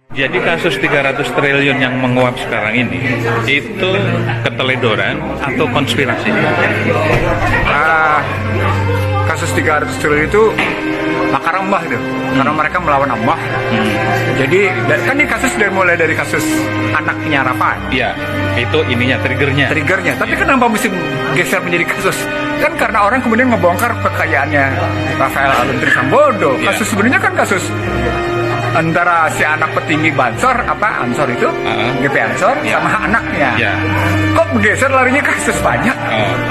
Jadi kasus 300 triliun yang menguap sekarang ini, itu keteledoran atau konspirasi? Kasus 300 triliun itu makar Allah itu, karena mereka melawan Allah. Jadi kan ini kasus dari mulai dari kasus anaknya Rafael. Iya, itu ininya, triggernya. Tapi kenapa mesti geser menjadi kasus? Kan karena orang kemudian ngebongkar kekayaannya Rafael Aluntri Sambodo. Kasus sebenarnya kan kasus antara si anak petinggi Ansor itu, GP Ansor, sama anaknya. Kok bergeser larinya kasus banyak?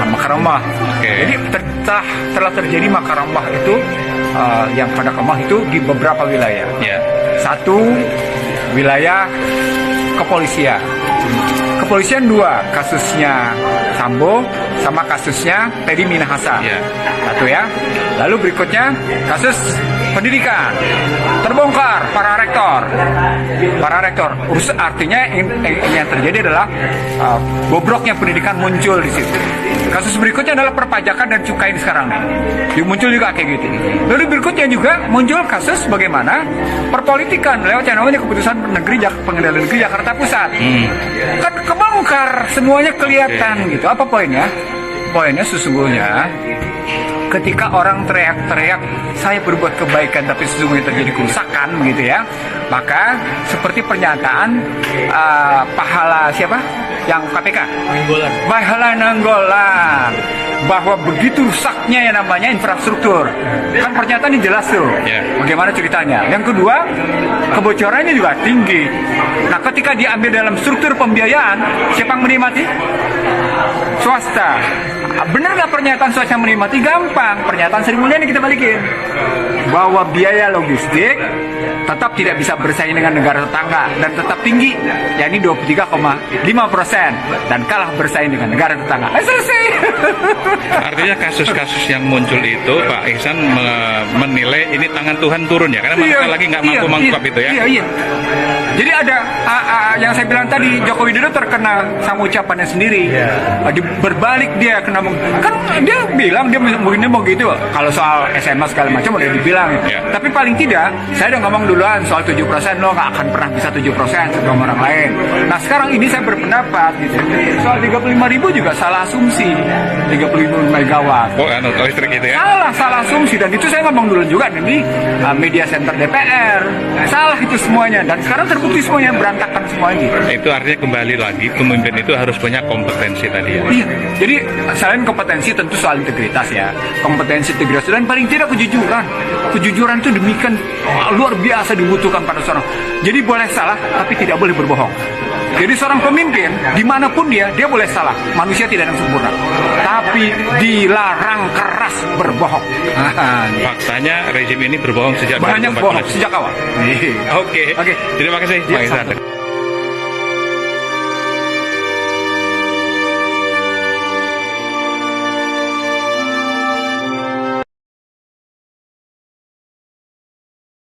Makaramah. Jadi telah terjadi makaramah itu yang pada kemah itu di beberapa wilayah. Satu, wilayah kepolisian. Kepolisian dua, kasusnya Sambo sama kasusnya Teddy Minahasa. Satu ya. Lalu berikutnya kasus pendidikan. Terbongkar para rektor. Artinya yang terjadi adalah bobroknya pendidikan muncul di situ. Kasus berikutnya adalah perpajakan dan cukai sekarang nih. Muncul juga kayak gitu. Lalu berikutnya juga muncul kasus bagaimana perpolitikan lewat yang namanya keputusan pengadilan negeri Jakarta Pusat. Kan kebongkar, semuanya kelihatan gitu. Apa poinnya? Poinnya sesungguhnya ketika orang teriak-teriak saya berbuat kebaikan tapi sesungguhnya terjadi kerusakan gitu ya, maka seperti pernyataan pahala siapa yang KPK Pahala Nainggolan bahwa begitu rusaknya yang namanya infrastruktur. Kan pernyataan ini jelas tuh bagaimana ceritanya. Yang kedua, kebocorannya juga tinggi. Nah, ketika diambil dalam struktur pembiayaan, siapa yang menikmati? Swasta. Benar nggak pernyataan swasta menikmati? Gampang. Pernyataan Sri Mulyani kita balikin bahwa biaya logistik tetap tidak bisa bersaing dengan negara tetangga dan tetap tinggi, yakni 23,5% dan kalah bersaing dengan negara tetangga. Selesai. Artinya kasus-kasus yang muncul itu Pak Ihsan menilai ini tangan Tuhan turun ya, karena mereka lagi nggak mampu mengungkap itu ya. Iya. Jadi ada yang saya bilang tadi, Joko Widodo terkena sama ucapannya sendiri. Berbalik dia kena, kan dia bilang dia mungkin mau gitu. Kalau soal SMA segala macam udah dibilang. Tapi paling tidak saya udah ngomong duluan soal 7%, lo nggak akan pernah bisa 7% sebelum orang lain. Nah sekarang ini saya berpendapat gitu. Soal 35.000 juga salah asumsi. 35 megawatt. Listrik itu ya? Salah asumsi, dan itu saya ngomong dulu juga di media center DPR. Salah itu semuanya, dan sekarang terbukti semuanya berantakan semuanya. Itu artinya kembali lagi pemimpin itu harus punya kompetensi tadi ya. Iya. Jadi selain kompetensi tentu soal integritas ya. Kompetensi integritas dan paling tidak kejujuran. Kejujuran itu demikian luar biasa dibutuhkan pada seorang. Jadi boleh salah tapi tidak boleh berbohong. Jadi seorang pemimpin dimanapun dia boleh salah. Manusia tidak ada yang sempurna, tapi dilarang keras berbohong. Faktanya rezim ini berbohong sejak banyak bohong sejak awal. Oke. Terima kasih Pak Ihsan.